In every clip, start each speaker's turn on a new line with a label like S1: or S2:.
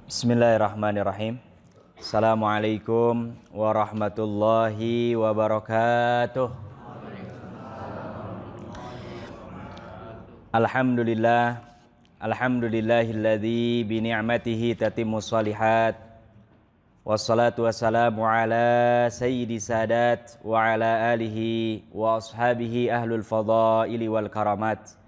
S1: Bismillahirrahmanirrahim. Assalamualaikum warahmatullahi wabarakatuh. Alhamdulillah. Alhamdulillahilladzi bi ni'matihi tatimmus shalihat. Wassalatu wassalamu ala sayyidi sadat wa ala alihi wa ashabihi ahlul fadaili wal karamat.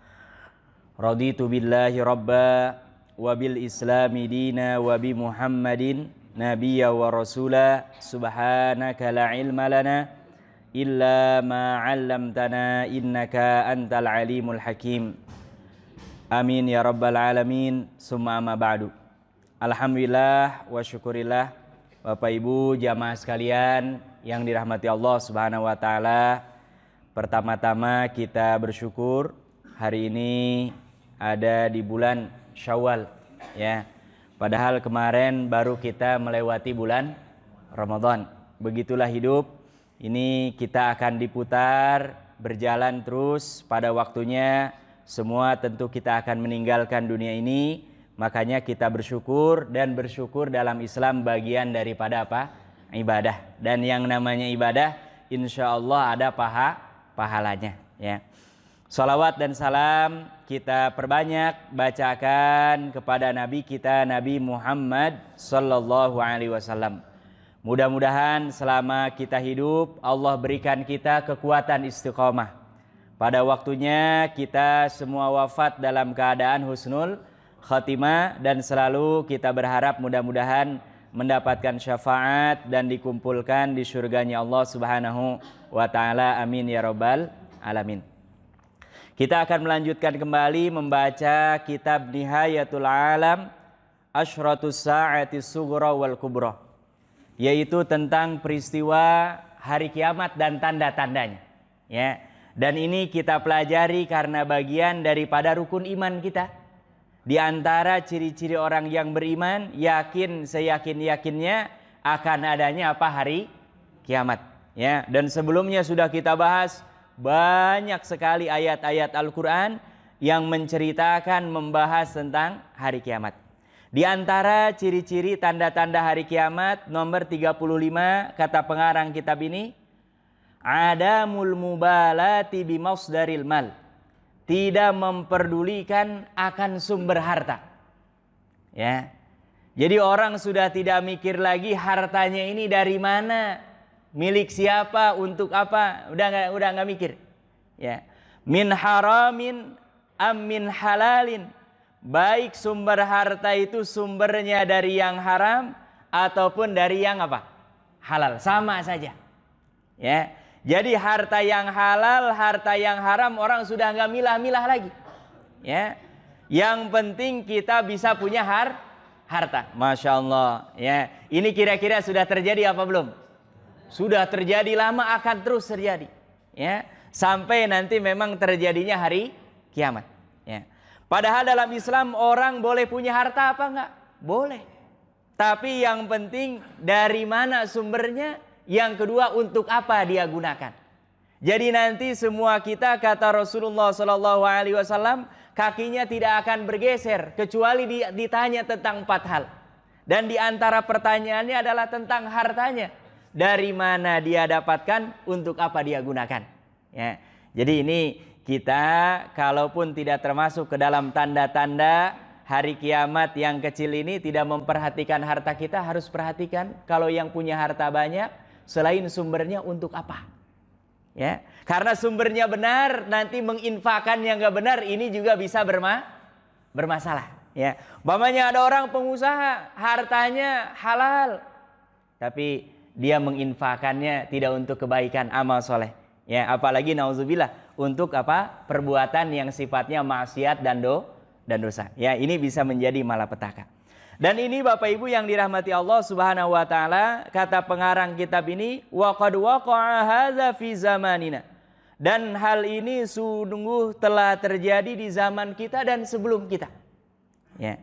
S1: Raditu billahi rabba wa bil islami dina wa bi muhammadin nabiyya wa rasula. Subhanaka la ilma lana illa ma 'allamtana innaka antal alimul hakim. Amin ya rabbal alamin. Summa amma ba'du. Alhamdulillah wa syukurillah, Bapak Ibu jamaah sekalian yang dirahmati Allah Subhanahu wa taala. Pertama-tama kita bersyukur hari ini ada di bulan Syawal, ya. Padahal kemarin baru kita melewati bulan Ramadan. Begitulah hidup. Ini kita akan diputar, berjalan terus pada waktunya. Semua tentu kita akan meninggalkan dunia ini. Makanya kita bersyukur, dan bersyukur dalam Islam bagian daripada apa? Ibadah. Dan yang namanya ibadah insya Allah ada pahalanya, ya. Salawat dan salam kita perbanyak bacakan kepada Nabi kita, Nabi Muhammad sallallahu alaihi wasallam. Mudah-mudahan selama kita hidup Allah berikan kita kekuatan istiqomah. Pada waktunya kita semua wafat dalam keadaan husnul khatimah, dan selalu kita berharap mudah-mudahan mendapatkan syafaat dan dikumpulkan di surganya Allah Subhanahu wa taala. Amin ya rabbal alamin. Kita akan melanjutkan kembali membaca kitab Nihayatul Alam Asyratus Sa'atis Sughra wal Kubra, yaitu tentang peristiwa hari kiamat dan tanda-tandanya, ya. Dan ini kita pelajari karena bagian daripada rukun iman kita. Di antara ciri-ciri orang yang beriman, yakin seyakin-yakinnya akan adanya apa? Hari kiamat, ya. Dan sebelumnya sudah kita bahas banyak sekali ayat-ayat Al-Quran yang menceritakan, membahas tentang hari kiamat. Di antara ciri-ciri tanda-tanda hari kiamat nomor 35 kata pengarang kitab ini, adamul mubalati bimasdaril mal, tidak memperdulikan akan sumber harta, ya. Jadi orang sudah tidak mikir lagi hartanya ini dari mana, milik siapa, untuk apa, udah nggak mikir, ya. Min haramin am min halalin, baik sumber harta itu sumbernya dari yang haram ataupun dari yang apa? Halal, sama saja, ya. Jadi harta yang halal, harta yang haram orang sudah nggak milah-milah lagi, ya. Yang penting kita bisa punya harta, masya Allah, ya. Ini kira-kira sudah terjadi apa belum? Sudah terjadi lama, akan terus terjadi, ya, sampai nanti memang terjadinya hari kiamat, ya. Padahal dalam Islam orang boleh punya harta apa enggak? Boleh. Tapi yang penting dari mana sumbernya, yang kedua untuk apa dia gunakan. Jadi nanti semua kita, kata Rasulullah sallallahu alaihi wasallam, kakinya tidak akan bergeser kecuali ditanya tentang 4 hal. Dan di antara pertanyaannya adalah tentang hartanya. Dari mana dia dapatkan, untuk apa dia gunakan, ya. Jadi ini kita kalaupun tidak termasuk ke dalam tanda-tanda hari kiamat yang kecil ini, tidak memperhatikan harta kita, harus perhatikan kalau yang punya harta banyak, selain sumbernya untuk apa, ya. Karena sumbernya benar, nanti menginfakkan yang gak benar, ini juga bisa bermasalah, ya. Umpamanya ada orang pengusaha, hartanya halal, tapi dia menginfakannya tidak untuk kebaikan, amal soleh, ya. Apalagi nauzubillah untuk apa? Perbuatan yang sifatnya maksiat dan dosa, ya. Ini bisa menjadi malapetaka. Dan ini Bapak Ibu yang dirahmati Allah Subhanahu wa taala, kata pengarang kitab ini, wa qad waqa'a hadza fi zamanina. Dan hal ini sungguh telah terjadi di zaman kita dan sebelum kita, ya.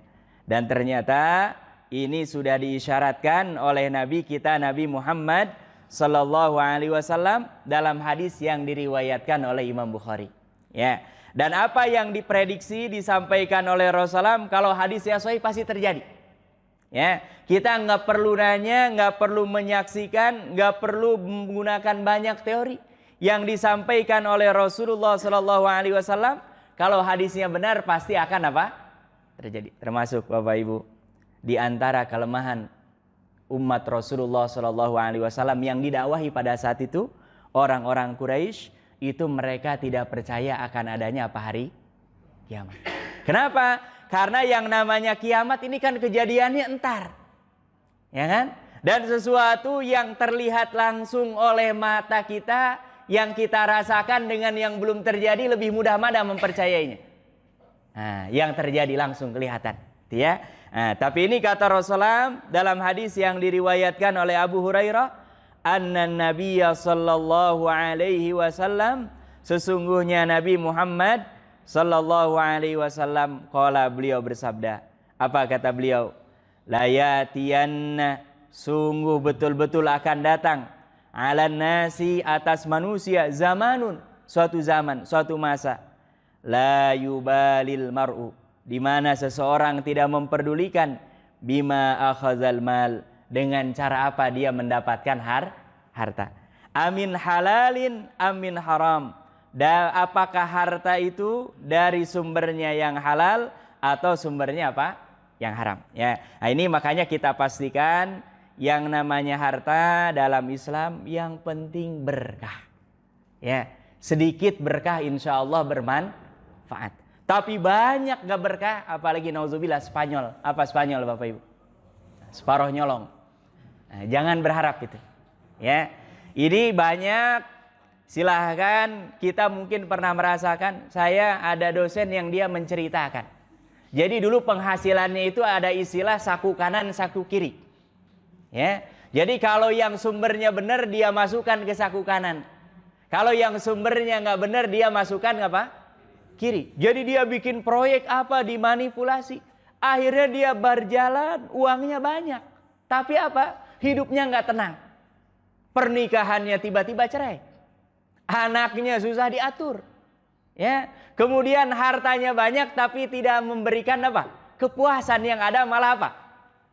S1: Dan ternyata ini sudah diisyaratkan oleh Nabi kita, Nabi Muhammad sallallahu alaihi wasallam, dalam hadis yang diriwayatkan oleh Imam Bukhari, ya. Dan apa yang diprediksi disampaikan oleh Rasulullah, kalau hadisnya sahih pasti terjadi. Ya, kita nggak perlu nanya, nggak perlu menyaksikan, nggak perlu menggunakan banyak teori. Yang disampaikan oleh Rasulullah Sallallahu Alaihi Wasallam, kalau hadisnya benar pasti akan apa? Terjadi. Termasuk Bapak Ibu, di antara kelemahan umat Rasulullah Sallallahu Alaihi Wasallam yang didakwahi pada saat itu, orang-orang Quraisy itu mereka tidak percaya akan adanya apa hari kiamat. Kenapa? Karena yang namanya kiamat ini kan kejadiannya entar, ya kan? Dan sesuatu yang terlihat langsung oleh mata kita, yang kita rasakan dengan yang belum terjadi lebih mudah mana mempercayainya. Nah, yang terjadi langsung kelihatan, ya. Nah, tapi ini kata Rasulullah dalam hadis yang diriwayatkan oleh Abu Hurairah, anna Nabiyya sallallahu alaihi wasallam, sesungguhnya Nabi Muhammad sallallahu alaihi wasallam qala, beliau bersabda. Apa kata beliau? La yatiyanna, sungguh betul-betul akan datang, ala nasi, atas manusia, zamanun, suatu zaman, suatu masa, la yubalil mar'u, di mana seseorang tidak memperdulikan bima akhazal mal, dengan cara apa dia mendapatkan harta. Amin halalin amin haram, apakah harta itu dari sumbernya yang halal atau sumbernya apa? Yang haram. Ya, nah ini makanya kita pastikan yang namanya harta dalam Islam yang penting berkah. Ya, sedikit berkah insya Allah bermanfaat. Tapi banyak gak berkah, apalagi nauzubillah Spanyol. Apa Spanyol Bapak Ibu? Separuh nyolong. Nah, jangan berharap itu. Ya, ini banyak. Silahkan, kita mungkin pernah merasakan. Saya ada dosen yang dia menceritakan. Jadi dulu penghasilannya itu ada istilah saku kanan saku kiri. Ya, jadi kalau yang sumbernya benar dia masukkan ke saku kanan. Kalau yang sumbernya nggak benar dia masukkan apa? Kiri. Jadi dia bikin proyek apa, dimanipulasi. Akhirnya dia berjalan, uangnya banyak. Tapi apa? Hidupnya nggak tenang. Pernikahannya tiba-tiba cerai. Anaknya susah diatur. Ya. Kemudian hartanya banyak tapi tidak memberikan apa? Kepuasan, yang ada malah apa?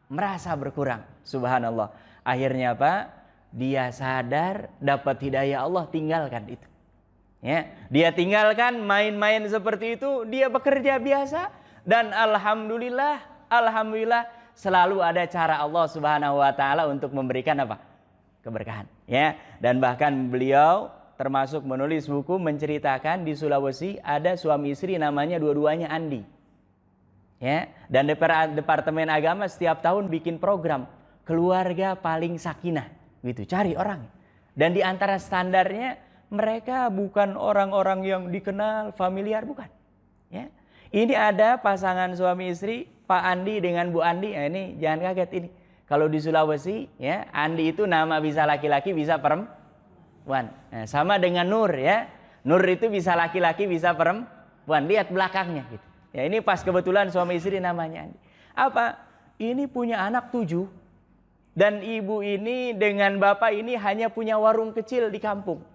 S1: Merasa berkurang. Subhanallah. Akhirnya apa? Dia sadar, dapat hidayah Allah, tinggalkan itu. Ya, dia tinggalkan main-main seperti itu, dia bekerja biasa, dan alhamdulillah selalu ada cara Allah Subhanahu wa taala untuk memberikan apa? Keberkahan, ya. Dan bahkan beliau termasuk menulis buku menceritakan di Sulawesi ada suami istri namanya dua-duanya Andi. Ya, dan Departemen Agama setiap tahun bikin program keluarga paling sakinah, gitu, cari orang. Dan di antara standarnya mereka bukan orang-orang yang dikenal, familiar, bukan. Ya. Ini ada pasangan suami istri, Pak Andi dengan Bu Andi. Nah, ini jangan kaget ini. Kalau di Sulawesi, ya, Andi itu nama bisa laki-laki, bisa perempuan. Nah, sama dengan Nur, ya. Nur itu bisa laki-laki, bisa perempuan. Lihat belakangnya, gitu. Ya, ini pas kebetulan suami istri namanya Andi. Apa? Ini punya anak 7. Dan ibu ini dengan bapak ini hanya punya warung kecil di kampung.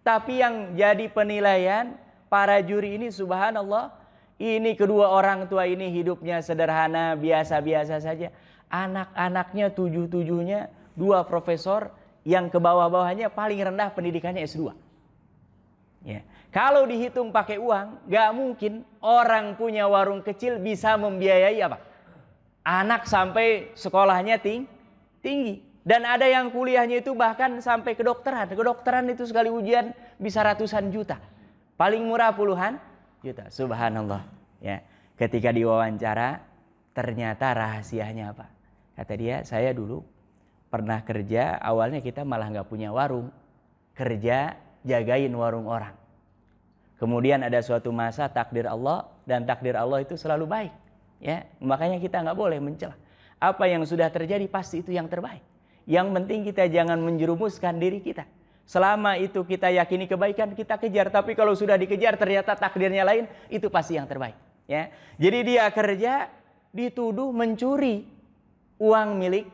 S1: Tapi yang jadi penilaian para juri ini, subhanallah, ini kedua orang tua ini hidupnya sederhana, biasa-biasa saja. Anak-anaknya 7-7-nya 2 profesor, yang ke bawah-bawahnya paling rendah pendidikannya S2. Ya. Kalau dihitung pakai uang, gak mungkin orang punya warung kecil bisa membiayai apa? Anak sampai sekolahnya tinggi. Dan ada yang kuliahnya itu bahkan sampai kedokteran. Kedokteran itu sekali ujian bisa ratusan juta. Paling murah puluhan juta. Subhanallah. Ya. Ketika diwawancara, ternyata rahasianya apa? Kata dia, saya dulu pernah kerja, awalnya kita malah nggak punya warung. Kerja jagain warung orang. Kemudian ada suatu masa takdir Allah, dan takdir Allah itu selalu baik. Ya. Makanya kita nggak boleh mencela. Apa yang sudah terjadi pasti itu yang terbaik. Yang penting kita jangan menjerumuskan diri kita. Selama itu kita yakini kebaikan, kita kejar. Tapi kalau sudah dikejar ternyata takdirnya lain, itu pasti yang terbaik. Ya. Jadi dia kerja, dituduh mencuri uang milik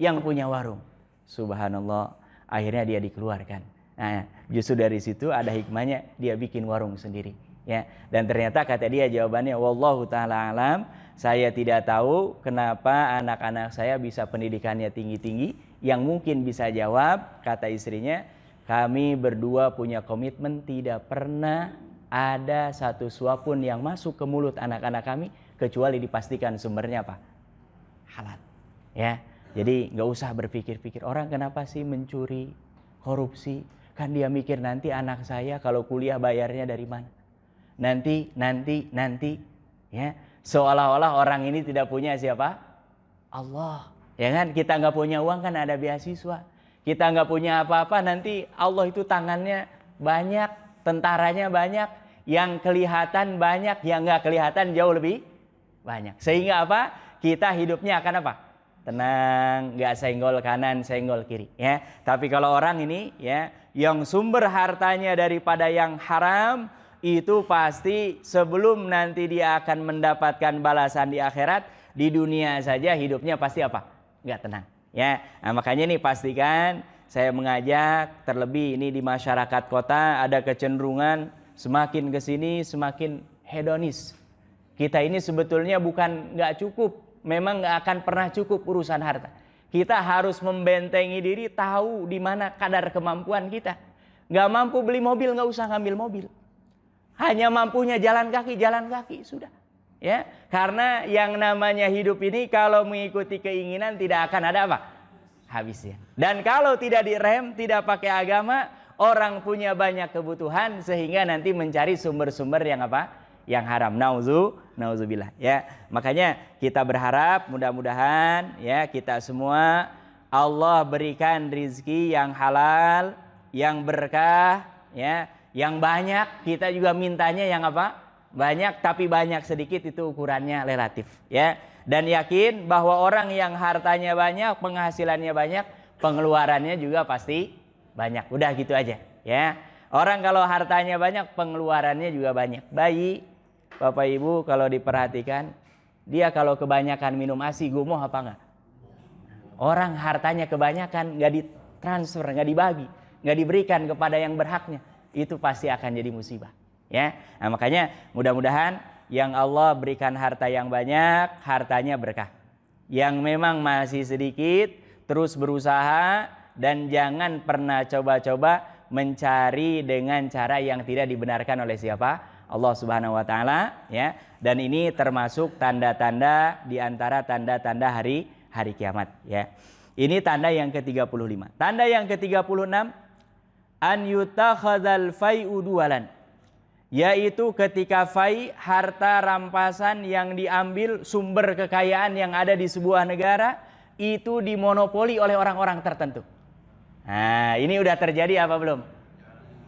S1: yang punya warung. Subhanallah, akhirnya dia dikeluarkan. Nah, justru dari situ ada hikmahnya, dia bikin warung sendiri. Ya, dan ternyata kata dia jawabannya, wallahu taala alam, saya tidak tahu kenapa anak-anak saya bisa pendidikannya tinggi-tinggi. Yang mungkin bisa jawab, kata istrinya, kami berdua punya komitmen tidak pernah ada satu suap pun yang masuk ke mulut anak-anak kami kecuali dipastikan sumbernya apa? Halal. Ya, jadi nggak usah berpikir-pikir orang kenapa sih mencuri, korupsi. Kan dia mikir nanti anak saya kalau kuliah bayarnya dari mana? Nanti, ya, seolah-olah orang ini tidak punya siapa? Allah, ya kan? Kita nggak punya uang kan ada beasiswa. Kita nggak punya apa-apa nanti Allah itu tangannya banyak, tentaranya banyak, yang kelihatan banyak, yang nggak kelihatan jauh lebih banyak. Sehingga apa? Kita hidupnya akan apa? Tenang, nggak senggol kanan, senggol kiri. Ya, tapi kalau orang ini, ya, yang sumber hartanya daripada yang haram, itu pasti sebelum nanti dia akan mendapatkan balasan di akhirat, di dunia saja hidupnya pasti apa? Nggak tenang. Ya, nah, makanya nih pastikan saya mengajak, terlebih ini di masyarakat kota ada kecenderungan semakin kesini semakin hedonis. Kita ini sebetulnya bukan nggak cukup, memang nggak akan pernah cukup urusan harta. Kita harus membentengi diri, tahu di mana kadar kemampuan kita. Nggak mampu beli mobil, nggak usah ngambil mobil. Hanya mampunya jalan kaki sudah. Ya, karena yang namanya hidup ini kalau mengikuti keinginan tidak akan ada apa? Habisnya. Dan kalau tidak direm, tidak pakai agama, orang punya banyak kebutuhan sehingga nanti mencari sumber-sumber yang apa? Yang haram. Nauzubillah. Ya, makanya kita berharap mudah-mudahan ya kita semua Allah berikan rizki yang halal, yang berkah, ya, yang banyak. Kita juga mintanya yang apa? Banyak, tapi banyak sedikit itu ukurannya relatif, ya. Dan yakin bahwa orang yang hartanya banyak, penghasilannya banyak, pengeluarannya juga pasti banyak. Udah gitu aja, ya. Orang kalau hartanya banyak, pengeluarannya juga banyak. Bayi, Bapak Ibu kalau diperhatikan, dia kalau kebanyakan minum ASI gumoh apa enggak? Orang hartanya kebanyakan nggak ditransfer, nggak dibagi, nggak diberikan kepada yang berhaknya, itu pasti akan jadi musibah. Ya, nah, makanya mudah-mudahan yang Allah berikan harta yang banyak, hartanya berkah. Yang memang masih sedikit, terus berusaha dan jangan pernah coba-coba mencari dengan cara yang tidak dibenarkan oleh siapa? Allah Subhanahu wa taala, ya. Dan ini termasuk tanda-tanda di antara tanda-tanda hari kiamat, ya. Ini tanda yang ke-35. Tanda yang ke-36, an yutakhadzal fai'u duwalan. Yaitu ketika fai, harta rampasan yang diambil, sumber kekayaan yang ada di sebuah negara itu dimonopoli oleh orang-orang tertentu. Nah, ini udah terjadi apa belum?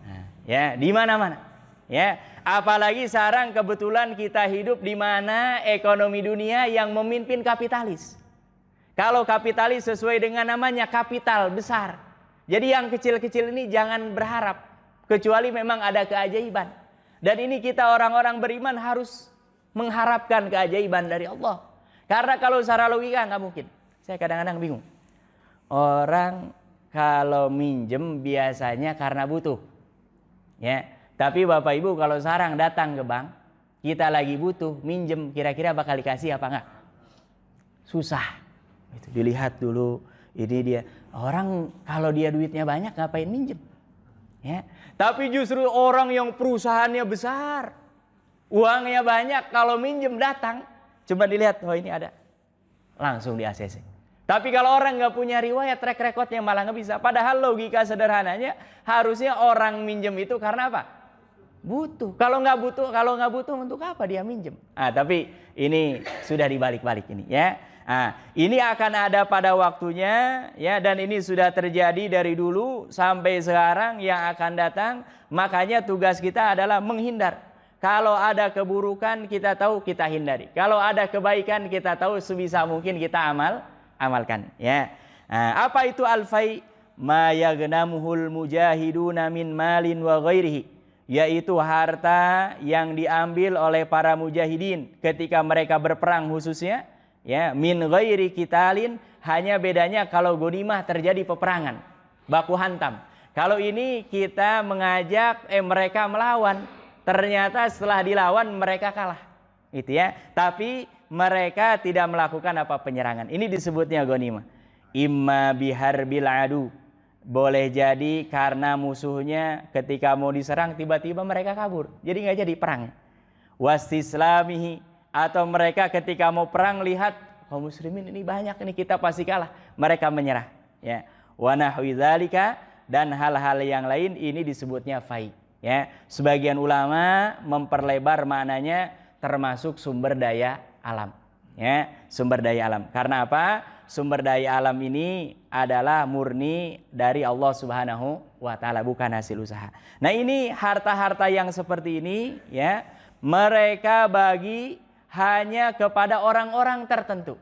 S1: Nah, ya, di mana-mana. Ya, apalagi sekarang kebetulan kita hidup di mana ekonomi dunia yang memimpin kapitalis. Kalau kapitalis sesuai dengan namanya kapital besar. Jadi yang kecil-kecil ini jangan berharap kecuali memang ada keajaiban. Dan ini kita orang-orang beriman harus mengharapkan keajaiban dari Allah. Karena kalau secara logika nggak mungkin. Saya kadang-kadang bingung. Orang kalau minjem biasanya karena butuh. Ya. Tapi Bapak Ibu kalau sekarang datang ke bank, kita lagi butuh, minjem, kira-kira bakal dikasih apa enggak? Susah. Itu dilihat dulu, ini dia. Orang kalau dia duitnya banyak ngapain minjem? Ya. Tapi justru orang yang perusahaannya besar, uangnya banyak, kalau minjem datang, coba dilihat, oh ini ada, langsung di ACC. Tapi kalau orang nggak punya riwayat, track recordnya malah nggak bisa. Padahal logika sederhananya harusnya orang minjem itu karena apa? Butuh. Kalau nggak butuh untuk apa dia minjem? Tapi ini sudah dibalik-balik ini, ya. Ini akan ada pada waktunya, ya, dan ini sudah terjadi dari dulu sampai sekarang yang akan datang. Makanya tugas kita adalah menghindar. Kalau ada keburukan kita tahu, kita hindari. Kalau ada kebaikan kita tahu, sebisa mungkin kita amalkan, ya. Apa itu al-fai? Ma yagnamuhul mujahiduna min malin wa ghairihi, yaitu harta yang diambil oleh para mujahidin ketika mereka berperang khususnya. Ya, min ghairi qitalin, hanya bedanya kalau ghanimah terjadi peperangan, baku hantam. Kalau ini kita mengajak mereka melawan, Ternyata setelah dilawan mereka kalah. Itu ya. Tapi mereka tidak melakukan apa penyerangan. Ini disebutnya ghanimah. Imma biharbil adu. Boleh jadi karena musuhnya ketika mau diserang tiba-tiba mereka kabur. Jadi nggak jadi perangnya. Wastislamihi, atau mereka ketika mau perang lihat kaum muslimin ini banyak, ini kita pasti kalah, mereka menyerah. Ya. Wa nahwi dzalika, dan hal-hal yang lain ini disebutnya fai. Ya. Sebagian ulama memperlebar maknanya termasuk sumber daya alam. Ya, sumber daya alam. Karena apa? Sumber daya alam ini adalah murni dari Allah Subhanahu wa taala, bukan hasil usaha. Nah, ini harta-harta yang seperti ini ya, mereka bagi hanya kepada orang-orang tertentu.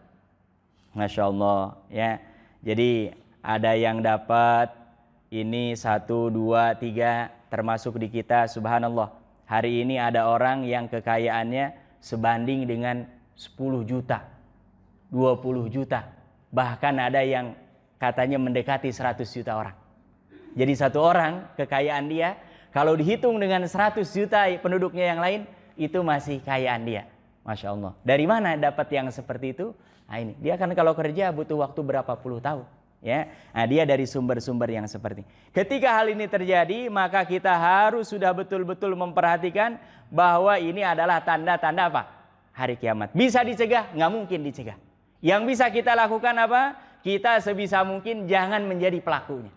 S1: Masya Allah ya. Jadi ada yang dapat ini 1, 2, 3 termasuk di kita. Subhanallah. Hari ini ada orang yang kekayaannya sebanding dengan 10 juta, 20 juta. Bahkan ada yang katanya mendekati 100 juta orang. Jadi satu orang kekayaan dia kalau dihitung dengan 100 juta penduduknya yang lain, itu masih kekayaan dia. Masya Allah. Dari mana dapat yang seperti itu? Nah ini, dia kan kalau kerja butuh waktu berapa puluh tahun. Ya, nah, dia dari sumber-sumber yang seperti. Ketika hal ini terjadi, maka kita harus sudah betul-betul memperhatikan bahwa ini adalah tanda-tanda apa? Hari kiamat. Bisa dicegah? Nggak mungkin dicegah. Yang bisa kita lakukan apa? Kita sebisa mungkin jangan menjadi pelakunya.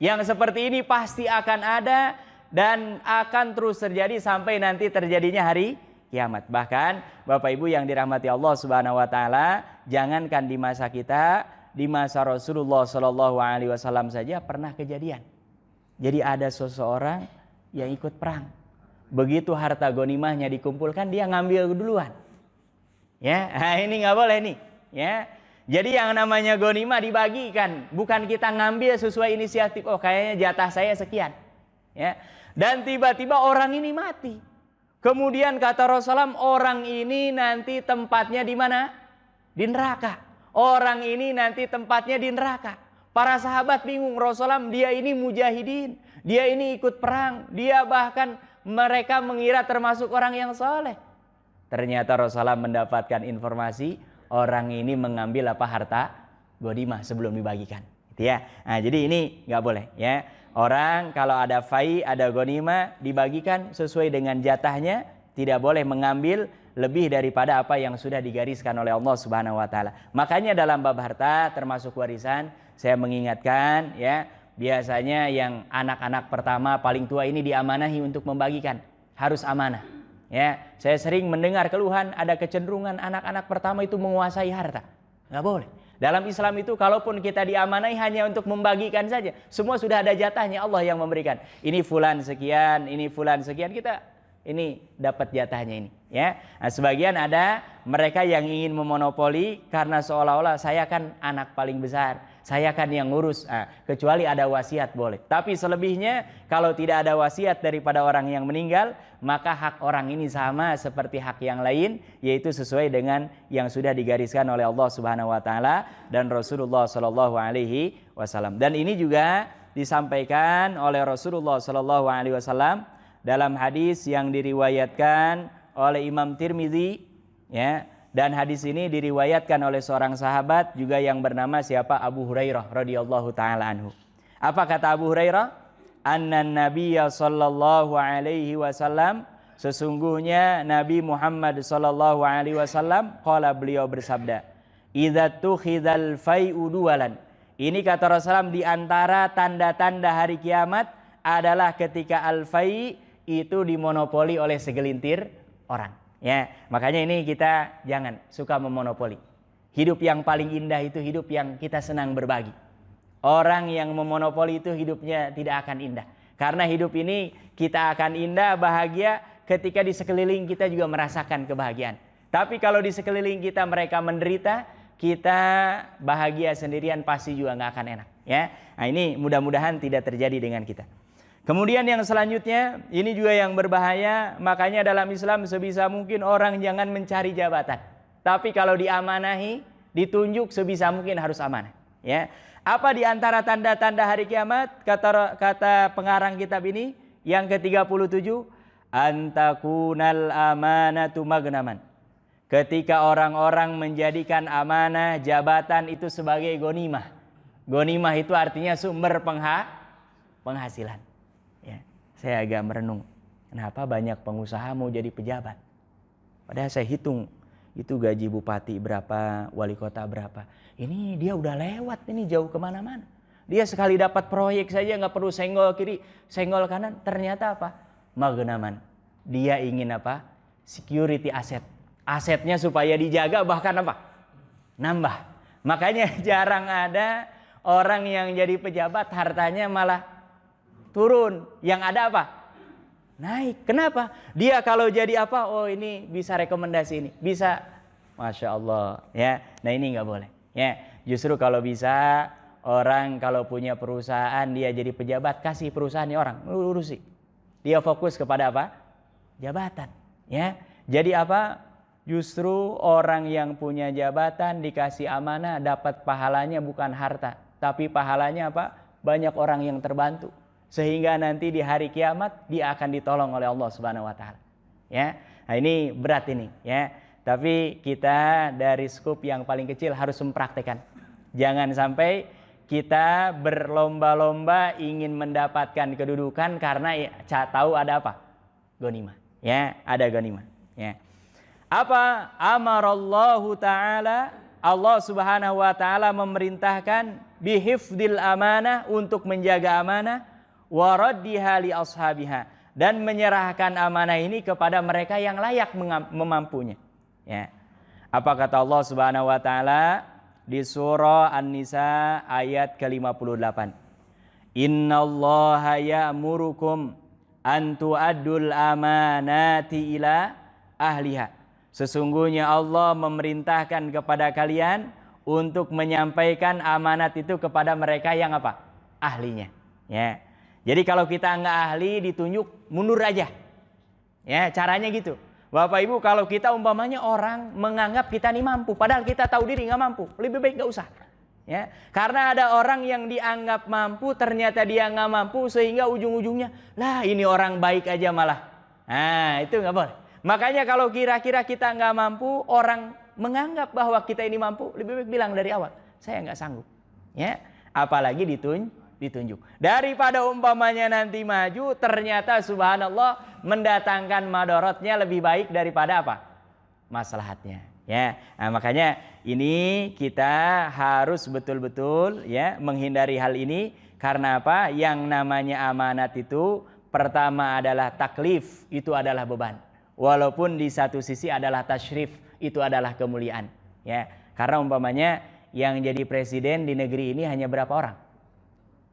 S1: Yang seperti ini pasti akan ada dan akan terus terjadi sampai nanti terjadinya hari kiamat. Bahkan Bapak Ibu yang dirahmati Allah Subhanahu wa taala, jangankan di masa kita, di masa Rasulullah Shallallahu alaihi wasallam saja pernah kejadian. Jadi ada seseorang yang ikut perang. Begitu harta ghanimahnya dikumpulkan, dia ngambil duluan. Ya, nah ini nggak boleh nih. Ya, jadi yang namanya ghanimah dibagikan, bukan kita ngambil sesuai inisiatif. Oh, kayaknya jatah saya sekian. Ya, dan tiba-tiba orang ini mati. Kemudian kata Rasulullah, orang ini nanti tempatnya di mana? Di neraka. Orang ini nanti tempatnya di neraka. Para sahabat bingung, Rasulullah dia ini mujahidin, dia ini ikut perang, dia bahkan mereka mengira termasuk orang yang soleh. Ternyata Rasulullah mendapatkan informasi orang ini mengambil apa harta ghanimah sebelum dibagikan. Gitu ya. Nah, jadi ini nggak boleh ya. Orang kalau ada fai, ada ghanimah dibagikan sesuai dengan jatahnya, tidak boleh mengambil lebih daripada apa yang sudah digariskan oleh Allah Subhanahu wa taala. Makanya dalam bab harta termasuk warisan, saya mengingatkan ya, biasanya yang anak-anak pertama paling tua ini diamanahi untuk membagikan, harus amanah. Ya, saya sering mendengar keluhan ada kecenderungan anak-anak pertama itu menguasai harta. Nggak boleh. Dalam Islam itu kalaupun kita diamanai hanya untuk membagikan saja, semua sudah ada jatahnya, Allah yang memberikan. Ini fulan sekian, ini fulan sekian, kita ini dapat jatahnya ini. Ya, nah, sebagian ada mereka yang ingin memonopoli karena seolah-olah saya kan anak paling besar, saya kan yang ngurus. Nah, kecuali ada wasiat boleh. Tapi selebihnya kalau tidak ada wasiat daripada orang yang meninggal, maka hak orang ini sama seperti hak yang lain, yaitu sesuai dengan yang sudah digariskan oleh Allah Subhanahu wa taala dan Rasulullah sallallahu alaihi wasallam. Dan ini juga disampaikan oleh Rasulullah sallallahu alaihi wasallam dalam hadis yang diriwayatkan oleh Imam Tirmidzi ya, dan hadis ini diriwayatkan oleh seorang sahabat juga yang bernama siapa? Abu Hurairah radhiyallahu taala anhu. Apa kata Abu Hurairah? Annan Nabiyya sallallahu alaihi wasallam, sesungguhnya Nabi Muhammad sallallahu alaihi wasallam qala, beliau bersabda, idza tukhidal fai'u duwalan. Ini kata Rasulullah di antara tanda-tanda hari kiamat adalah ketika al-fai' itu dimonopoli oleh segelintir orang. Ya, makanya ini kita jangan suka memonopoli. Hidup yang paling indah itu hidup yang kita senang berbagi. Orang yang memonopoli itu hidupnya tidak akan indah. Karena hidup ini kita akan indah, bahagia ketika di sekeliling kita juga merasakan kebahagiaan. Tapi kalau di sekeliling kita mereka menderita, kita bahagia sendirian pasti juga nggak akan enak. Ya, nah ini mudah-mudahan tidak terjadi dengan kita. Kemudian yang selanjutnya, ini juga yang berbahaya, makanya dalam Islam sebisa mungkin orang jangan mencari jabatan. Tapi kalau diamanahi, ditunjuk sebisa mungkin harus amanah. Ya. Apa di antara tanda-tanda hari kiamat? Kata pengarang kitab ini, yang ke-37, antakunal amanatu magnaman. Ketika orang-orang menjadikan amanah jabatan itu sebagai ghanimah. Ghanimah itu artinya sumber penghasilan. Ya, saya agak merenung. Kenapa banyak pengusaha mau jadi pejabat? Padahal saya hitung itu gaji bupati berapa, wali kota berapa. Ini dia udah lewat ini jauh kemana-mana. Dia sekali dapat proyek saja nggak perlu senggol kiri, senggol kanan. Ternyata apa? Magnaman. Dia ingin apa? Security aset. Asetnya supaya dijaga bahkan apa? Nambah. Makanya jarang ada orang yang jadi pejabat hartanya malah turun. Yang ada apa? Naik. Kenapa? Dia kalau jadi apa? Oh ini bisa rekomendasi ini. Bisa. Masya Allah. Ya. Nah ini nggak boleh. Ya. Justru kalau bisa orang kalau punya perusahaan dia jadi pejabat kasih perusahaannya orang urusi. Dia fokus kepada apa? Jabatan. Ya. Jadi apa? Justru orang yang punya jabatan dikasih amanah dapat pahalanya bukan harta, tapi pahalanya apa? Banyak orang yang terbantu. Sehingga nanti di hari kiamat dia akan ditolong oleh Allah Subhanahu wa taala. Ya. Nah, ini berat ini, ya. Tapi kita dari skup yang paling kecil harus mempraktekkan. Jangan sampai kita berlomba-lomba ingin mendapatkan kedudukan karena tahu ada apa? Ghanimah. Ya, ada ghanimah, ya. Apa? Amarallahu ta'ala, Allah subhanahu wa ta'ala memerintahkan bihifdil amanah, untuk menjaga amanah, waraddiha li ashabiha, dan menyerahkan amanah ini kepada mereka yang layak memampunya. Ya. Apa kata Allah subhanahu wa ta'ala di surah An-Nisa ayat ke-58? Innallaha ya'murukum an tu'addul amanati ila ahliha. Sesungguhnya Allah memerintahkan kepada kalian untuk menyampaikan amanat itu kepada mereka yang apa? Ahlinya. Ya. Jadi kalau kita nggak ahli ditunjuk mundur aja. Ya, caranya gitu. Bapak Ibu, kalau kita umpamanya orang menganggap kita ini mampu, padahal kita tahu diri nggak mampu, lebih baik nggak usah. Ya, karena ada orang yang dianggap mampu, ternyata dia nggak mampu, sehingga ujung-ujungnya, lah ini orang baik aja malah. Nah, itu nggak boleh. Makanya kalau kira-kira kita nggak mampu, orang menganggap bahwa kita ini mampu, lebih baik bilang dari awal, saya nggak sanggup. Ya, apalagi ditunjuk. Daripada umpamanya nanti maju, ternyata subhanallah mendatangkan madorotnya lebih baik daripada apa? Maslahatnya. Ya, nah, makanya ini kita harus betul-betul ya menghindari hal ini. Karena apa? Yang namanya amanat itu pertama adalah taklif, itu adalah beban. Walaupun di satu sisi adalah tasyrif, itu adalah kemuliaan. Ya, karena umpamanya yang jadi presiden di negeri ini hanya berapa orang?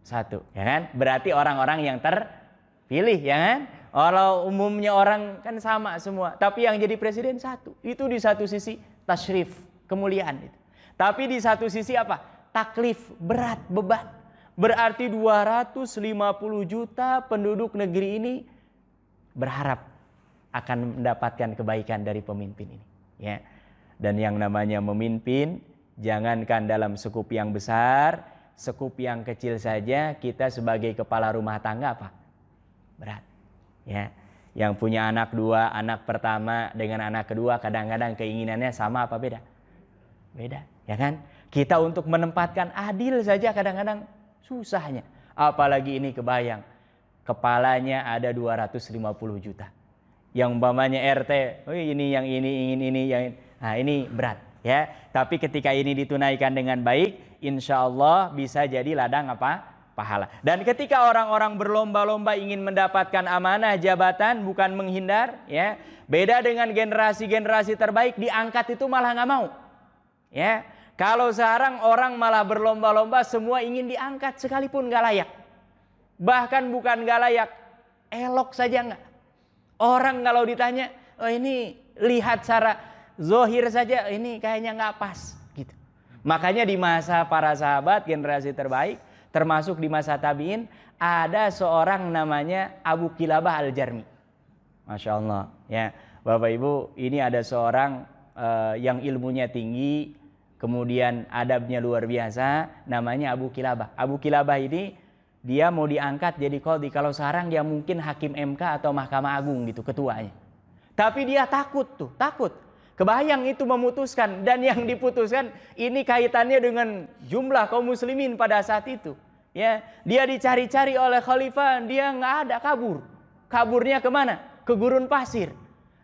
S1: Satu, ya kan? Berarti orang-orang yang terpilih, ya kan? Kalau umumnya orang kan sama semua, tapi yang jadi presiden satu. Itu di satu sisi tasyrif, kemuliaan itu. Tapi di satu sisi apa? Taklif, berat, beban. Berarti 250 juta penduduk negeri ini berharap akan mendapatkan kebaikan dari pemimpin ini, ya. Dan yang namanya memimpin, jangankan dalam skup yang besar, skup yang kecil saja kita sebagai kepala rumah tangga apa? Berat. Ya. Yang punya anak dua, anak pertama dengan anak kedua kadang-kadang keinginannya sama apa beda? Beda, ya kan? Kita untuk menempatkan adil saja kadang-kadang susahnya. Apalagi ini kebayang, kepalanya ada 250 juta. Yang umpamanya RT, oh ini yang ini, ingin ini, yang ini. Nah ini berat, ya. Tapi ketika ini ditunaikan dengan baik, insya Allah bisa jadi ladang apa? Pahala. Dan ketika orang-orang berlomba-lomba ingin mendapatkan amanah jabatan, bukan menghindar, ya. Beda dengan generasi-generasi terbaik, diangkat itu malah nggak mau, ya. Kalau sekarang orang malah berlomba-lomba semua ingin diangkat sekalipun nggak layak. Bahkan bukan nggak layak, elok saja nggak. Orang kalau ditanya, oh ini lihat secara zohir saja, ini kayaknya nggak pas, gitu. Makanya di masa para sahabat generasi terbaik, termasuk di masa tabi'in, ada seorang namanya Abu Kilabah Al-Jarmi. Masya Allah, ya Bapak Ibu, ini ada seorang yang ilmunya tinggi, kemudian adabnya luar biasa, namanya Abu Kilabah. Abu Kilabah ini dia mau diangkat jadi qadhi. Kalau sekarang dia mungkin hakim MK atau Mahkamah Agung gitu ketuanya. Tapi dia takut tuh, takut. Kebayang itu memutuskan, dan yang diputuskan ini kaitannya dengan jumlah kaum muslimin pada saat itu. Ya, dia dicari-cari oleh khalifah, dia nggak ada, kabur. Kaburnya kemana? Ke gurun pasir.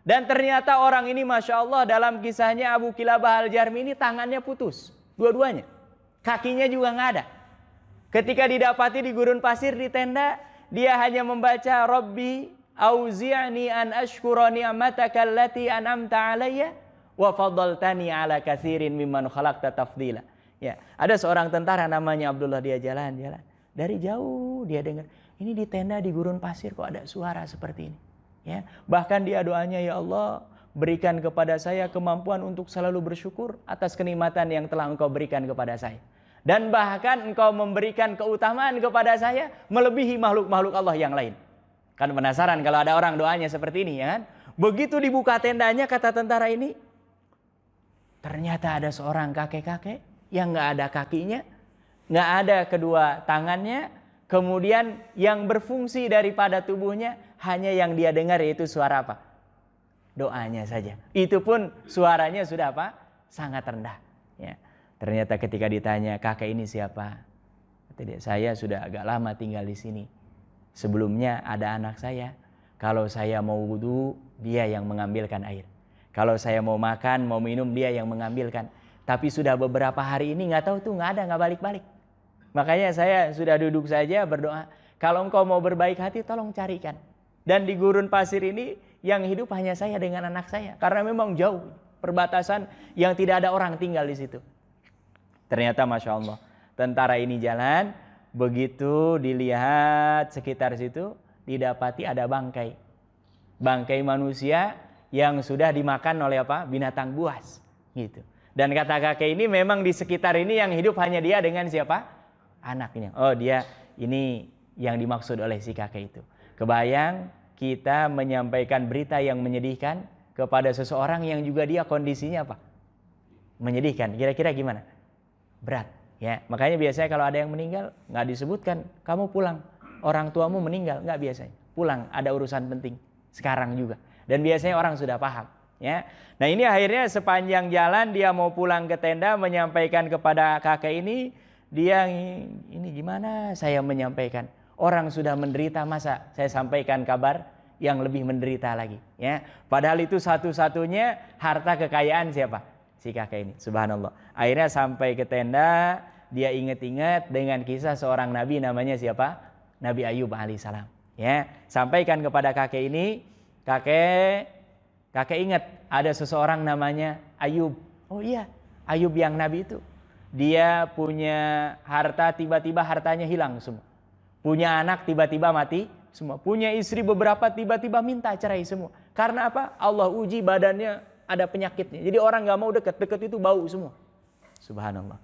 S1: Dan ternyata orang ini Masya Allah dalam kisahnya Abu Kilabah Al-Jarmi ini tangannya putus. Dua-duanya. Kakinya juga nggak ada. Ketika didapati di gurun pasir di tenda, dia hanya membaca Rabbi auzi'ni an ashkura ni'mataka allati an'amta alayya wa faddaltani ala katsirin mimman khalaqta tafdila. Ya, ada seorang tentara namanya Abdullah, dia jalan-jalan. Dari jauh dia dengar, ini di tenda di gurun pasir kok ada suara seperti ini. Ya, bahkan dia doanya, ya Allah, berikan kepada saya kemampuan untuk selalu bersyukur atas kenikmatan yang telah Engkau berikan kepada saya. Dan bahkan Engkau memberikan keutamaan kepada saya melebihi makhluk-makhluk Allah yang lain. Kan penasaran kalau ada orang doanya seperti ini, ya kan? Begitu dibuka tendanya, kata tentara ini, ternyata ada seorang kakek-kakek yang nggak ada kakinya, nggak ada kedua tangannya, kemudian yang berfungsi daripada tubuhnya hanya yang dia dengar, yaitu suara apa? Doanya saja. Itu pun suaranya sudah apa? Sangat rendah. Ya. Ternyata ketika ditanya, kakek ini siapa? Tidak, saya sudah agak lama tinggal di sini. Sebelumnya ada anak saya. Kalau saya mau wudu, dia yang mengambilkan air. Kalau saya mau makan, mau minum, dia yang mengambilkan. Tapi sudah beberapa hari ini nggak tahu tuh, nggak ada, nggak balik-balik. Makanya saya sudah duduk saja berdoa. Kalau engkau mau berbaik hati, tolong carikan. Dan di gurun pasir ini yang hidup hanya saya dengan anak saya, karena memang jauh perbatasan yang tidak ada orang tinggal di situ. Ternyata Masya Allah, tentara ini jalan, begitu dilihat sekitar situ, didapati ada bangkai. Bangkai manusia yang sudah dimakan oleh apa? Binatang buas. Gitu. Dan kata kakek ini memang di sekitar ini yang hidup hanya dia dengan siapa? Anaknya. Oh, dia ini yang dimaksud oleh si kakek itu. Kebayang kita menyampaikan berita yang menyedihkan kepada seseorang yang juga dia kondisinya apa? Menyedihkan. Kira-kira gimana? Berat. Ya, makanya biasanya kalau ada yang meninggal nggak disebutkan kamu pulang, orang tuamu meninggal, nggak biasanya. Pulang, ada urusan penting. Sekarang juga. Dan biasanya orang sudah paham. Ya. Nah ini akhirnya sepanjang jalan dia mau pulang ke tenda, menyampaikan kepada kakek ini, dia ini gimana saya menyampaikan, orang sudah menderita, masa saya sampaikan kabar yang lebih menderita lagi. Ya. Padahal itu satu-satunya harta kekayaan siapa? Si kakek ini. Subhanallah. Akhirnya sampai ke tenda, dia ingat-ingat dengan kisah seorang nabi namanya siapa? Nabi Ayub alaihissalam. Ya. Sampaikan kepada kakek ini, kakek ingat ada seseorang namanya Ayub. Oh iya, Ayub yang nabi itu. Dia punya harta, tiba-tiba hartanya hilang semua. Punya anak, tiba-tiba mati semua. Punya istri beberapa, tiba-tiba minta cerai semua. Karena apa? Allah uji badannya ada penyakitnya. Jadi orang nggak mau dekat itu bau semua. Subhanallah.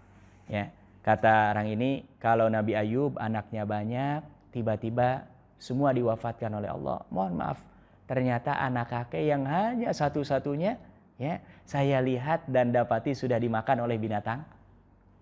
S1: Ya, kata orang ini, kalau Nabi Ayub anaknya banyak, tiba-tiba semua diwafatkan oleh Allah. Mohon maaf. Ternyata anak kakek yang hanya satu-satunya, ya, saya lihat dan dapati sudah dimakan oleh binatang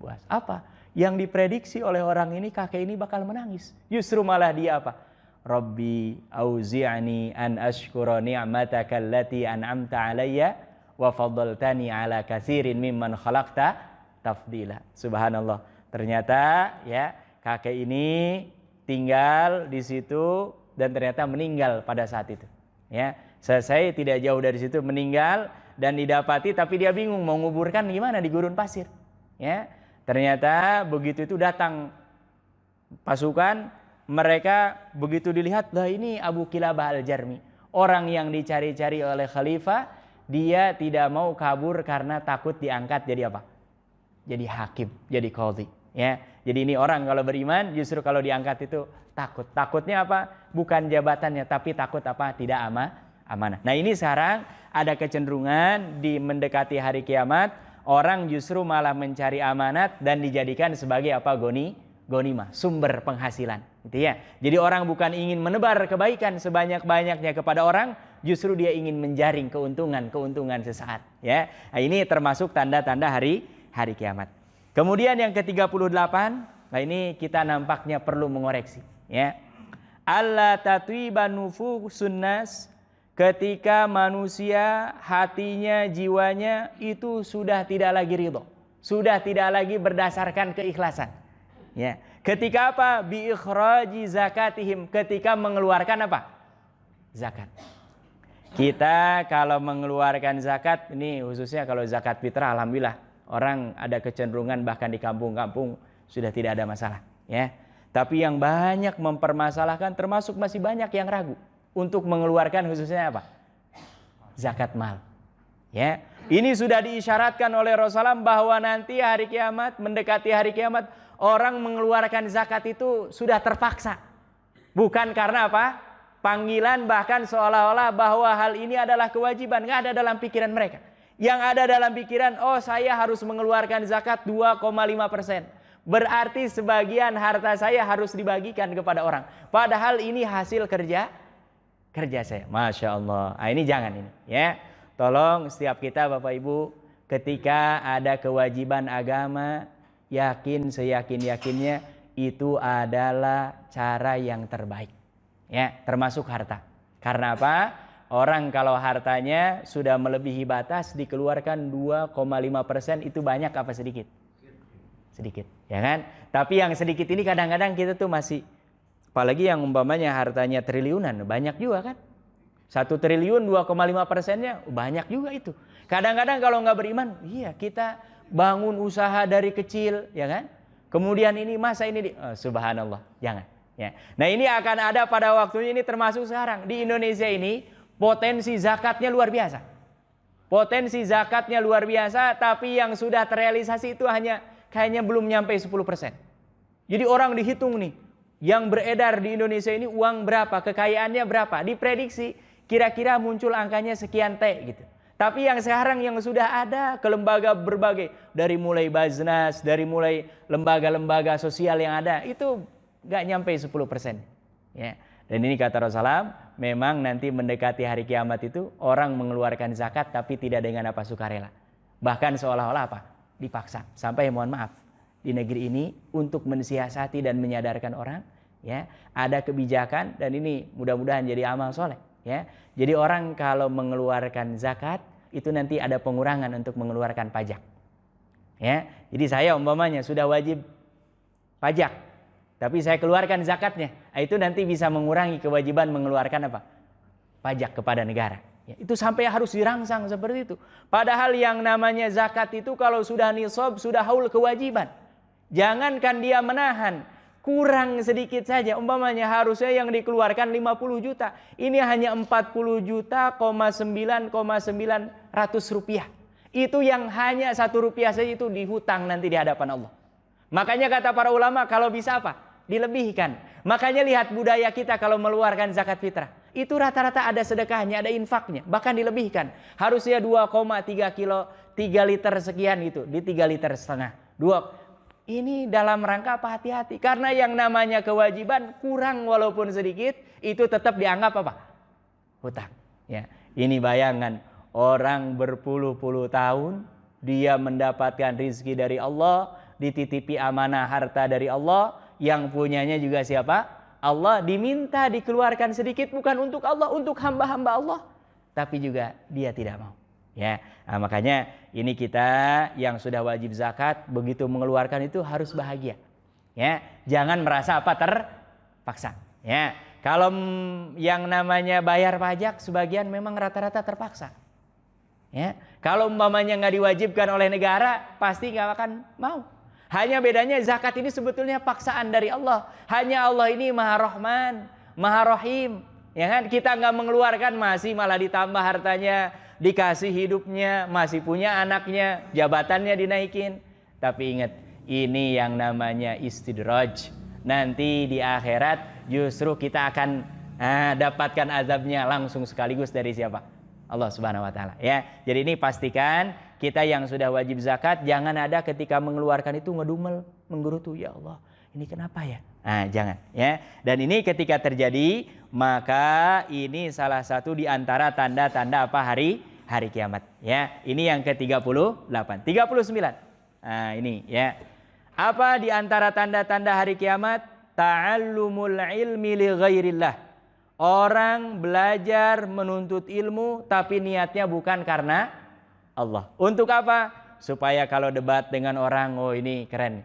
S1: buas. Apa? Yang diprediksi oleh orang ini, kakek ini bakal menangis. Justru malah dia apa? Rabbi auzi'ni an ashkura ni'mataka allati an'amta alayya wa faddaltani ala katsirin mimman khalaqta tafdila. Subhanallah. Ternyata ya, kakek ini tinggal di situ dan ternyata meninggal pada saat itu. Ya, selesai tidak jauh dari situ meninggal dan didapati, tapi dia bingung mau nguburkan gimana di gurun pasir. Ya, ternyata begitu itu datang pasukan, mereka begitu dilihat, lah ini Abu Kilabah Al-Jarmi, orang yang dicari-cari oleh khalifah, dia tidak mau kabur karena takut diangkat jadi apa? Jadi hakim, jadi qadhi. Ya, jadi ini orang kalau beriman justru kalau diangkat itu takut. Takutnya apa? Bukan jabatannya, tapi takut apa? Tidak amanah. Nah ini sekarang ada kecenderungan di mendekati hari kiamat, orang justru malah mencari amanat dan dijadikan sebagai apa? Ghanimah, sumber penghasilan. Gitu ya. Jadi orang bukan ingin menebar kebaikan sebanyak-banyaknya kepada orang, justru dia ingin menjaring keuntungan sesaat. Ya. Nah, ini termasuk tanda-tanda hari kiamat. Kemudian yang ke-38, Nah ini kita nampaknya perlu mengoreksi, ya. Alla tatwiba nufusun nas, ketika manusia hatinya, jiwanya itu sudah tidak lagi ridho, sudah tidak lagi berdasarkan keikhlasan. Ya. Ketika apa? Bi ikhraji zakatihim, ketika mengeluarkan apa? Zakat. Kita kalau mengeluarkan zakat, ini khususnya kalau zakat fitrah, alhamdulillah orang ada kecenderungan bahkan di kampung-kampung sudah tidak ada masalah, ya. Tapi yang banyak mempermasalahkan, termasuk masih banyak yang ragu untuk mengeluarkan khususnya apa? Zakat mal. Ya, ini sudah diisyaratkan oleh Rasulullah bahwa nanti hari kiamat, mendekati hari kiamat, orang mengeluarkan zakat itu sudah terpaksa. Bukan karena apa? Panggilan, bahkan seolah-olah bahwa hal ini adalah kewajiban. Nggak ada dalam pikiran mereka. Yang ada dalam pikiran, oh saya harus mengeluarkan zakat 2,5%. Berarti sebagian harta saya harus dibagikan kepada orang. Padahal ini hasil kerja saya. Masya Allah. Nah, ini jangan ini, ya. Tolong setiap kita Bapak Ibu, ketika ada kewajiban agama, yakin seyakin-yakinnya itu adalah cara yang terbaik, ya, termasuk harta. Karena apa? Orang kalau hartanya sudah melebihi batas dikeluarkan 2,5%, itu banyak apa sedikit? Sedikit, ya kan? Tapi yang sedikit ini kadang-kadang kita tuh masih, apalagi yang umpamanya hartanya triliunan, banyak juga kan? 1 triliun 2,5%-nya banyak juga itu. Kadang-kadang kalau nggak beriman, iya kita bangun usaha dari kecil, ya kan? Kemudian ini masa ini subhanallah, jangan. Ya. Nah ini akan ada pada waktunya, ini termasuk sekarang di Indonesia ini potensi zakatnya luar biasa. Potensi zakatnya luar biasa, tapi yang sudah terrealisasi itu kayaknya belum nyampe 10%. Jadi orang dihitung nih, yang beredar di Indonesia ini uang berapa, kekayaannya berapa, diprediksi kira-kira muncul angkanya sekian T gitu. Tapi yang sekarang yang sudah ada ke lembaga berbagai, dari mulai Baznas, dari mulai lembaga-lembaga sosial yang ada, itu nggak nyampe 10%. Ya. Dan ini kata Rasulullah, memang nanti mendekati hari kiamat itu orang mengeluarkan zakat tapi tidak dengan apa, sukarela. Bahkan seolah-olah apa? Dipaksa. Sampai mohon maaf, di negeri ini untuk mensiasati dan menyadarkan orang, ya, ada kebijakan, dan ini mudah-mudahan jadi amal soleh, ya. Jadi orang kalau mengeluarkan zakat itu nanti ada pengurangan untuk mengeluarkan pajak, ya. Jadi saya umpamanya sudah wajib pajak, tapi saya keluarkan zakatnya, itu nanti bisa mengurangi kewajiban mengeluarkan apa? Pajak kepada negara. Ya, itu sampai harus dirangsang seperti itu. Padahal yang namanya zakat itu kalau sudah nisab, sudah haul kewajiban. Jangankan dia menahan, kurang sedikit saja. Umpamanya harusnya yang dikeluarkan 50 juta. Ini hanya 40 juta, 9,900 rupiah. Itu yang hanya 1 rupiah saja itu dihutang nanti di hadapan Allah. Makanya kata para ulama kalau bisa apa? Dilebihkan. Makanya lihat budaya kita kalau mengeluarkan zakat fitrah. Itu rata-rata ada sedekahnya, ada infaknya, bahkan dilebihkan. Harusnya 2,3 kilo, 3 liter sekian itu, di 3,5 liter. Ini dalam rangka apa? Hati-hati. Karena yang namanya kewajiban kurang walaupun sedikit, itu tetap dianggap apa? Hutang. Ya. Ini bayangan orang berpuluh-puluh tahun, dia mendapatkan rizki dari Allah, dititipi amanah harta dari Allah, yang punyanya juga siapa? Allah, diminta dikeluarkan sedikit bukan untuk Allah, untuk hamba-hamba Allah, tapi juga dia tidak mau. Ya, nah, makanya ini kita yang sudah wajib zakat begitu mengeluarkan itu harus bahagia. Ya, jangan merasa apa terpaksa. Ya, kalau yang namanya bayar pajak sebagian memang rata-rata terpaksa. Ya, kalau umpamanya nggak diwajibkan oleh negara pasti nggak akan mau. Hanya bedanya zakat ini sebetulnya paksaan dari Allah. Hanya Allah ini Maha Rahman, Maha Rahim. Ya kan? Kita nggak mengeluarkan masih malah ditambah hartanya, dikasih hidupnya, masih punya anaknya, jabatannya dinaikin. Tapi ingat, ini yang namanya istidraj. Nanti di akhirat justru kita akan dapatkan azabnya langsung sekaligus dari siapa? Allah Subhanahu wa taala, ya. Jadi ini pastikan kita yang sudah wajib zakat jangan ada ketika mengeluarkan itu ngedumel, menggerutu, ya Allah, ini kenapa ya? Nah, jangan, ya. Dan ini ketika terjadi, maka ini salah satu di antara tanda-tanda apa? Hari kiamat, ya. Ini yang ke-38, 39. Nah, ini ya. Apa di antara tanda-tanda hari kiamat? Ta'allumul ilmi li ghairillah. Orang belajar menuntut ilmu tapi niatnya bukan karena Allah. Untuk apa? Supaya kalau debat dengan orang, oh ini keren.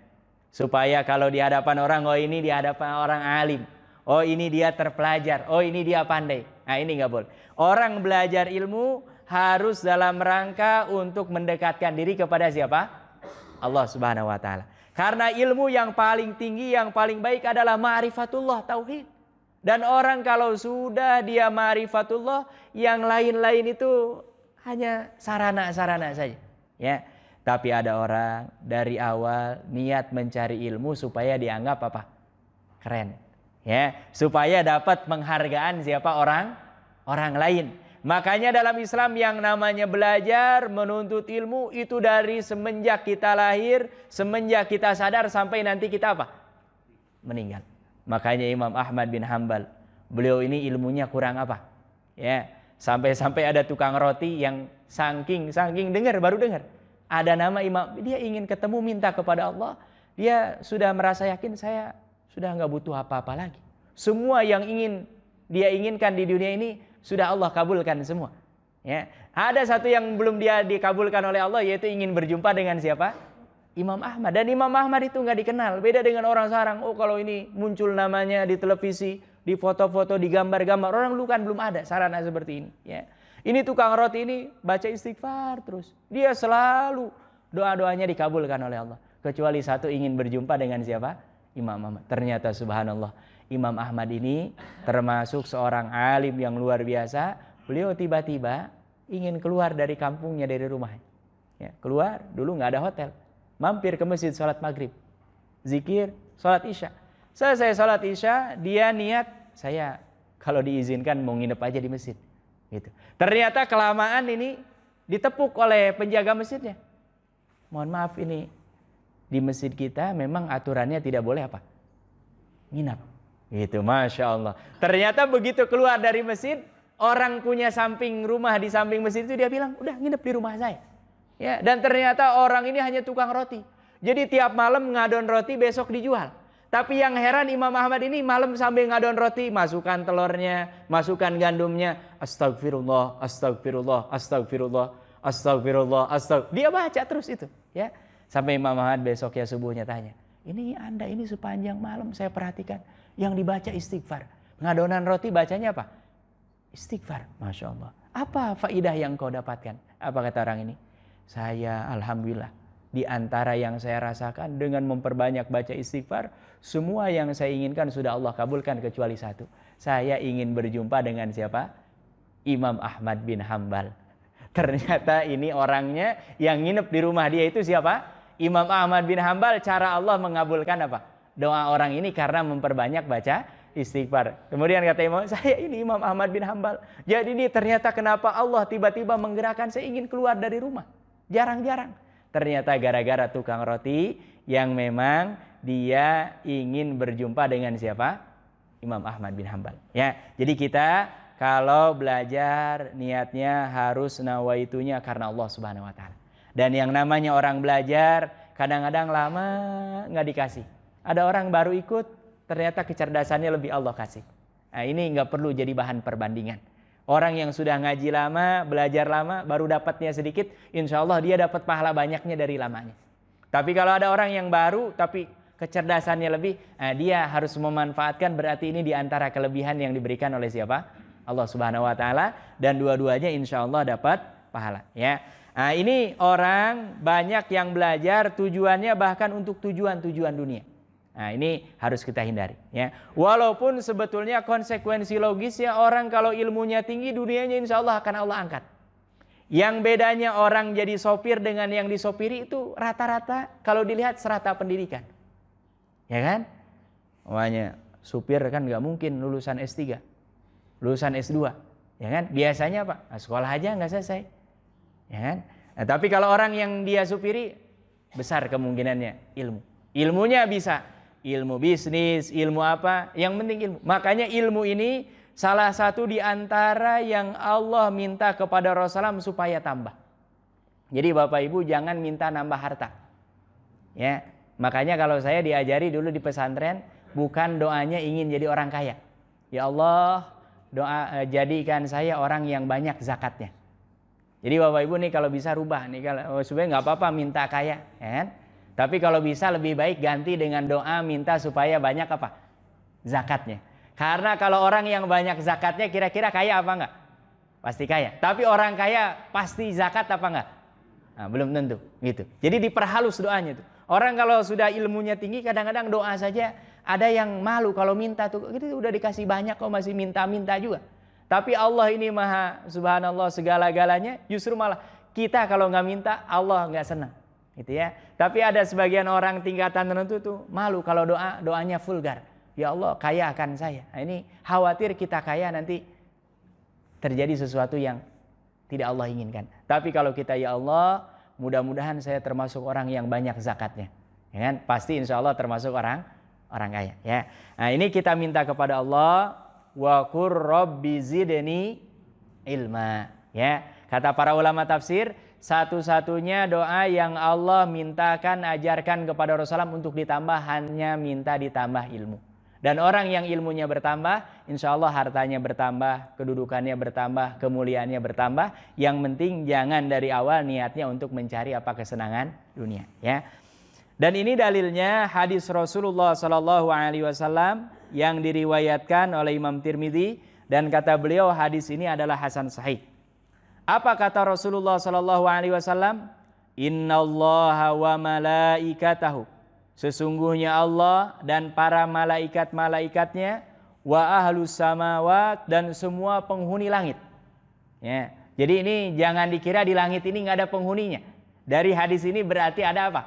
S1: Supaya kalau di hadapan orang, oh ini di hadapan orang alim. Oh ini dia terpelajar. Oh ini dia pandai. Nah ini nggak boleh. Orang belajar ilmu harus dalam rangka untuk mendekatkan diri kepada siapa? Allah Subhanahu wa taala. Karena ilmu yang paling tinggi, yang paling baik adalah ma'rifatullah, tauhid. Dan orang kalau sudah dia ma'rifatullah, yang lain-lain itu hanya sarana-sarana saja. Ya. Tapi ada orang dari awal niat mencari ilmu supaya dianggap apa? Keren. Ya, supaya dapat penghargaan siapa? Orang lain. Makanya dalam Islam yang namanya belajar, menuntut ilmu itu dari semenjak kita lahir, semenjak kita sadar sampai nanti kita apa? Meninggal. Makanya Imam Ahmad bin Hanbal, beliau ini ilmunya kurang apa? Ya, sampai-sampai ada tukang roti yang saking baru dengar. Ada nama imam, dia ingin ketemu minta kepada Allah, dia sudah merasa yakin saya sudah nggak butuh apa-apa lagi. Semua yang dia inginkan di dunia ini sudah Allah kabulkan semua. Ya. Ada satu yang belum dia dikabulkan oleh Allah, yaitu ingin berjumpa dengan siapa? Imam Ahmad. Dan Imam Ahmad itu nggak dikenal. Beda dengan orang sekarang. Oh kalau ini muncul namanya di televisi, di foto-foto, di gambar-gambar. Orang dulu kan belum ada sarana seperti ini. Ya. Ini tukang roti ini baca istighfar terus. Dia selalu doa-doanya dikabulkan oleh Allah. Kecuali satu ingin berjumpa dengan siapa? Imam Ahmad. Ternyata subhanallah, Imam Ahmad ini termasuk seorang alim yang luar biasa. Beliau tiba-tiba ingin keluar dari kampungnya, dari rumahnya. Ya, keluar, dulu nggak ada hotel. Mampir ke masjid sholat maghrib. Zikir, sholat isya. Selesai sholat isya, dia niat, saya kalau diizinkan mau nginep aja di masjid. Gitu. Ternyata kelamaan ini ditepuk oleh penjaga masjidnya. Mohon maaf, ini di masjid kita memang aturannya tidak boleh apa? Nginap. Gitu, Masya Allah. Ternyata begitu keluar dari masjid, orang punya samping rumah di samping masjid itu dia bilang, udah nginep di rumah saya. Ya, dan ternyata orang ini hanya tukang roti. Jadi tiap malam ngadon roti, besok dijual. Tapi yang heran Imam Ahmad ini malam sambil ngadon roti, masukkan telurnya, masukkan gandumnya, astagfirullah, astagfirullah, astagfirullah, astagfirullah, astagfirullah. Dia baca terus itu, ya. Sampai Imam Ahmad besok ya subuhnya tanya, ini Anda ini sepanjang malam saya perhatikan yang dibaca istighfar. Ngadonan roti bacanya apa? Istighfar. Masya Allah. Apa faidah yang kau dapatkan? Apa kata orang ini? Saya alhamdulillah, di antara yang saya rasakan dengan memperbanyak baca istighfar, semua yang saya inginkan sudah Allah kabulkan kecuali satu. Saya ingin berjumpa dengan siapa? Imam Ahmad bin Hanbal. Ternyata ini orangnya yang nginep di rumah dia itu siapa? Imam Ahmad bin Hanbal. Cara Allah mengabulkan apa? Doa orang ini karena memperbanyak baca istighfar. Kemudian kata Imam, saya ini Imam Ahmad bin Hanbal. Jadi ini ternyata kenapa Allah tiba-tiba menggerakkan saya ingin keluar dari rumah. Jarang-jarang. Ternyata gara-gara tukang roti yang memang dia ingin berjumpa dengan siapa? Imam Ahmad bin Hanbal. Ya, jadi kita kalau belajar niatnya harus nawaitunya karena Allah Subhanahu wa taala. Dan yang namanya orang belajar kadang-kadang lama nggak dikasih. Ada orang baru ikut, ternyata kecerdasannya lebih Allah kasih. Nah, ini nggak perlu jadi bahan perbandingan. Orang yang sudah ngaji lama, belajar lama, baru dapatnya sedikit, insya Allah dia dapat pahala banyaknya dari lamanya. Tapi kalau ada orang yang baru, tapi kecerdasannya lebih, dia harus memanfaatkan, berarti ini diantara kelebihan yang diberikan oleh siapa? Allah Subhanahu Wa Taala, dan dua-duanya insya Allah dapat pahala. Ya, nah, ini orang banyak yang belajar tujuannya bahkan untuk tujuan-tujuan dunia. Nah, ini harus kita hindari, ya. Walaupun sebetulnya konsekuensi logisnya orang kalau ilmunya tinggi, dunianya insya Allah akan Allah angkat. Yang bedanya orang jadi sopir dengan yang disopiri itu rata-rata kalau dilihat serata pendidikan, ya kan? Makanya supir kan nggak mungkin lulusan S3, lulusan S2, ya kan? Biasanya apa? Nah, sekolah aja nggak selesai, ya kan? Nah, tapi kalau orang yang dia supiri, besar kemungkinannya ilmu. Ilmunya bisa ilmu bisnis, ilmu apa, yang penting ilmu. Makanya ilmu ini salah satu di antara yang Allah minta kepada Rasulullah supaya tambah. Jadi Bapak Ibu jangan minta nambah harta. Ya,
S2: Makanya kalau saya diajari dulu di pesantren, bukan doanya ingin jadi orang kaya. Ya Allah, jadikan saya orang yang banyak zakatnya. Jadi Bapak Ibu nih kalau bisa rubah nih, kalau sebenarnya nggak apa-apa minta kaya, ya kan? Tapi kalau bisa lebih baik ganti dengan doa minta supaya banyak apa? Zakatnya. Karena kalau orang yang banyak zakatnya kira-kira kaya apa enggak? Pasti kaya. Tapi orang kaya pasti zakat apa enggak? Nah, belum tentu gitu. Jadi diperhalus doanya tuh. Orang kalau sudah ilmunya tinggi kadang-kadang doa saja ada yang malu kalau minta tuh. Gitu udah dikasih banyak kok masih minta-minta juga. Tapi Allah ini maha subhanallah segala-galanya, justru malah kita kalau nggak minta Allah nggak senang. Gitu ya. Tapi ada sebagian orang tingkatan tertentu tuh malu kalau doanya vulgar. Ya Allah kaya akan saya. Nah, ini khawatir kita kaya nanti terjadi sesuatu yang tidak Allah inginkan. Tapi kalau kita ya Allah mudah-mudahan saya termasuk orang yang banyak zakatnya, ya kan? Pasti insya Allah termasuk orang kaya, ya. Nah ini kita minta kepada Allah, wa qur rabbi zidni ilma, ya. Kata para ulama tafsir, satu-satunya doa yang Allah mintakan ajarkan kepada Rasulullah untuk ditambah hanya minta ditambah ilmu. Dan orang yang ilmunya bertambah, insya Allah hartanya bertambah, kedudukannya bertambah, kemuliaannya bertambah. Yang penting jangan dari awal niatnya untuk mencari apa kesenangan dunia, ya. Dan ini dalilnya hadis Rasulullah Sallallahu Alaihi Wasallam yang diriwayatkan oleh Imam Tirmidzi dan kata beliau hadis ini adalah hasan sahih. Apa kata Rasulullah Sallallahu Alaihi Wasallam? Innallaha wa malaikatahu. Sesungguhnya Allah dan para malaikat-malaikatnya wa ahlus samawat dan semua penghuni langit. Ya. Jadi ini jangan dikira di langit ini nggak ada penghuninya. Dari hadis ini berarti ada apa?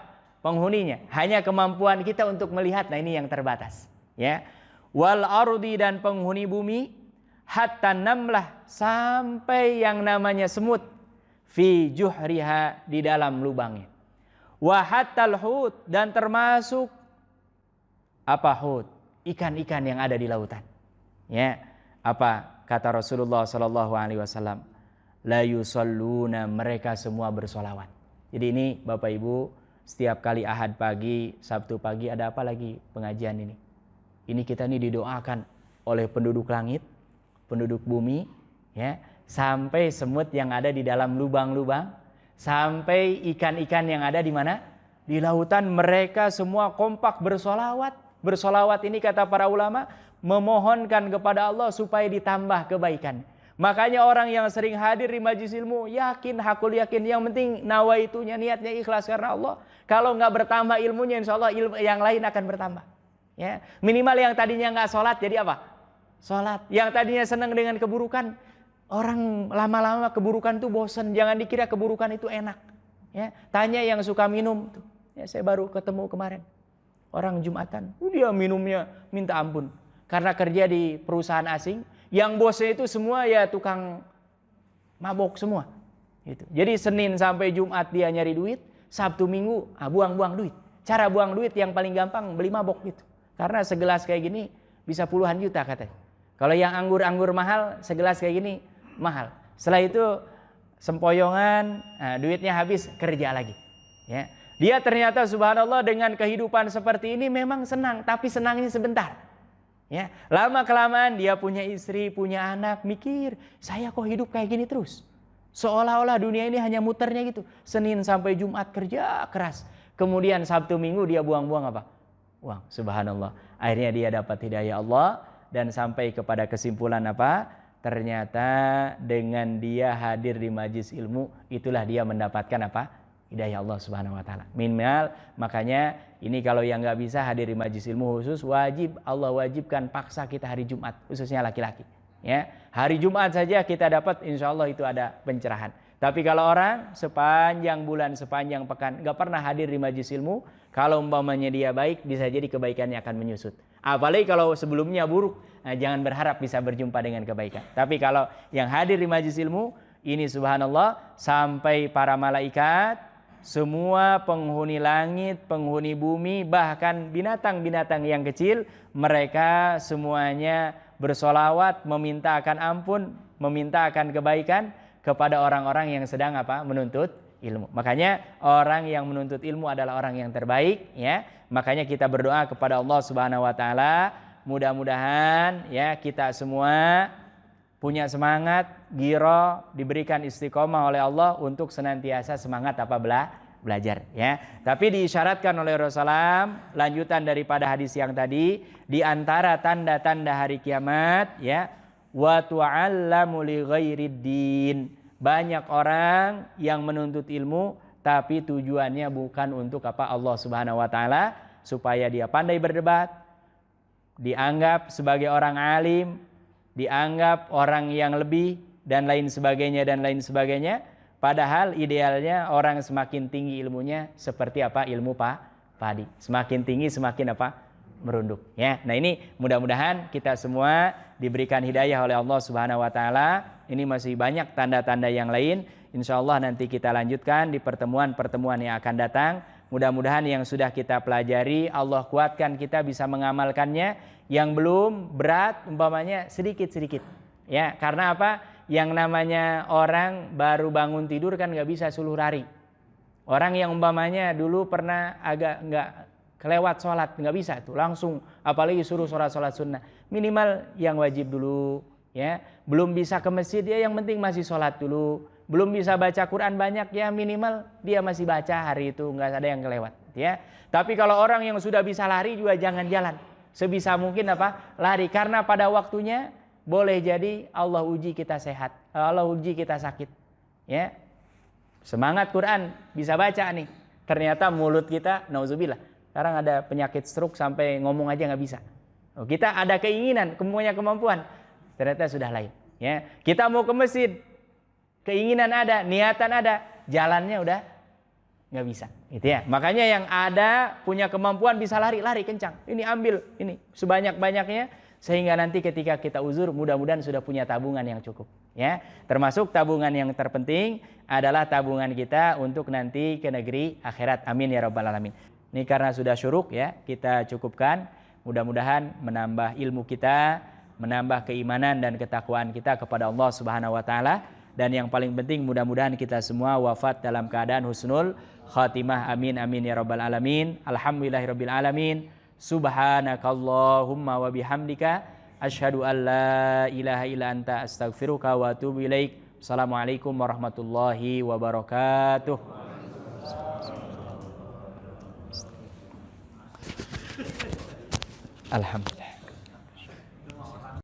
S2: Penghuninya. Hanya kemampuan kita untuk melihat. Nah ini yang terbatas. Ya. Wal ardi dan penghuni bumi hatta namlah sampai yang namanya semut fi juhriha di dalam lubangnya. Wa hatal hut dan termasuk apa hut? Ikan-ikan yang ada di lautan. Ya. Apa kata Rasulullah sallallahu alaihi wasallam? La yusalluna, mereka semua bersolawat. Jadi ini Bapak Ibu, setiap kali Ahad pagi, Sabtu pagi ada apa lagi pengajian ini? Ini kita nih didoakan oleh penduduk langit, penduduk bumi, ya, sampai semut yang ada di dalam lubang-lubang, sampai ikan-ikan yang ada di mana? Di lautan. Mereka semua kompak bersolawat. Bersolawat ini kata para ulama memohonkan kepada Allah supaya ditambah kebaikan. Makanya orang yang sering hadir di majelis ilmu yakin, hakul yakin, yang penting nawaitunya, niatnya ikhlas karena Allah. Kalau nggak bertambah ilmunya, insya Allah ilmu yang lain akan bertambah. Ya, minimal yang tadinya nggak sholat jadi apa? Sholat. Yang tadinya senang dengan keburukan, orang lama-lama keburukan itu bosan. Jangan dikira keburukan itu enak. Ya, tanya yang suka minum tuh. Ya, saya baru ketemu kemarin. Orang Jumatan, dia minumnya minta ampun. Karena kerja di perusahaan asing, yang bosnya itu semua ya tukang mabok semua. Gitu. Jadi Senin sampai Jumat dia nyari duit, Sabtu Minggu buang-buang duit. Cara buang duit yang paling gampang beli mabok gitu. Karena segelas kayak gini bisa puluhan juta katanya. Kalau yang anggur-anggur mahal, segelas kayak gini mahal. Setelah itu sempoyongan, duitnya habis, kerja lagi. Ya. Dia ternyata subhanallah dengan kehidupan seperti ini memang senang, tapi senangnya sebentar. Ya, lama kelamaan dia punya istri, punya anak, mikir, saya kok hidup kayak gini terus. Seolah-olah dunia ini hanya muternya gitu. Senin sampai Jumat kerja keras. Kemudian Sabtu Minggu dia buang-buang apa? Uang. Subhanallah. Akhirnya dia dapat hidayah Allah dan sampai kepada kesimpulan apa? Ternyata dengan dia hadir di majlis ilmu, itulah dia mendapatkan apa? Hidayah Allah Subhanahu wa taala. Minimal makanya ini kalau yang nggak bisa hadir di majlis ilmu khusus, wajib Allah wajibkan paksa kita hari Jumat, khususnya laki-laki. Ya, hari Jumat saja kita dapat, insya Allah itu ada pencerahan. Tapi kalau orang sepanjang bulan, sepanjang pekan nggak pernah hadir di majlis ilmu, kalau umpamanya dia baik, bisa jadi kebaikannya akan menyusut. Apalagi kalau sebelumnya buruk, nah jangan berharap bisa berjumpa dengan kebaikan. Tapi kalau yang hadir di majlis ilmu, ini subhanallah sampai para malaikat, semua penghuni langit, penghuni bumi, bahkan binatang-binatang yang kecil, mereka semuanya bersolawat, meminta akan ampun, meminta akan kebaikan kepada orang-orang yang sedang apa? Menuntut ilmu. Makanya orang yang menuntut ilmu adalah orang yang terbaik, ya. Makanya kita berdoa kepada Allah Subhanahu wa taala, mudah-mudahan ya kita semua punya semangat, giro, diberikan istiqomah oleh Allah untuk senantiasa semangat belajar, ya. Tapi diisyaratkan oleh Rasulullah, lanjutan daripada hadis yang tadi, di antara tanda-tanda hari kiamat, ya, wa tu'allamu li ghairiddin. Banyak orang yang menuntut ilmu tapi tujuannya bukan untuk Allah Subhanahu wa taala, supaya dia pandai berdebat, dianggap sebagai orang alim, dianggap orang yang lebih dan lain sebagainya. Padahal idealnya orang semakin tinggi ilmunya seperti ilmu padi. Semakin tinggi semakin merunduk, ya. Nah, ini mudah-mudahan kita semua diberikan hidayah oleh Allah Subhanahu wa taala. Ini masih banyak tanda-tanda yang lain. Insyaallah nanti kita lanjutkan di pertemuan-pertemuan yang akan datang. Mudah-mudahan yang sudah kita pelajari Allah kuatkan kita bisa mengamalkannya. Yang belum berat umpamanya sedikit-sedikit. Ya, karena apa? Yang namanya orang baru bangun tidur kan nggak bisa suluh hari. Orang yang umpamanya dulu pernah agak nggak kelewat sholat, nggak bisa tuh langsung, apalagi suruh sholat sunnah, minimal yang wajib dulu, ya. Belum bisa ke masjid, ya yang penting masih sholat dulu. Belum bisa baca Quran banyak, ya minimal dia masih baca hari itu, nggak ada yang kelewat, ya. Tapi kalau orang yang sudah bisa lari juga jangan jalan, sebisa mungkin lari, karena pada waktunya boleh jadi Allah uji kita sehat, Allah uji kita sakit, ya. Semangat Quran bisa baca nih, ternyata mulut kita nauzubillah sekarang ada penyakit stroke sampai ngomong aja nggak bisa. Kita ada keinginan, punya kemampuan, ternyata sudah lain. Ya, kita mau ke masjid, keinginan ada, niatan ada, jalannya udah nggak bisa. Itu ya. Makanya yang ada punya kemampuan bisa lari kencang. Ini ambil, ini sebanyak-banyaknya sehingga nanti ketika kita uzur mudah-mudahan sudah punya tabungan yang cukup. Ya, termasuk tabungan yang terpenting adalah tabungan kita untuk nanti ke negeri akhirat. Amin ya rabbal alamin. Ini karena sudah syuruk, ya, kita cukupkan. Mudah-mudahan menambah ilmu kita, menambah keimanan dan ketakwaan kita kepada Allah Subhanahu wa taala, dan yang paling penting mudah-mudahan kita semua wafat dalam keadaan husnul khatimah. Amin amin ya rabbal alamin. Alhamdulillahirabbil alamin. Subhanakallahumma wa bihamdika asyhadu an la ilaha illa anta astaghfiruka wa atubu ilaik. Assalamualaikum warahmatullahi wabarakatuh. Alhamdulillah.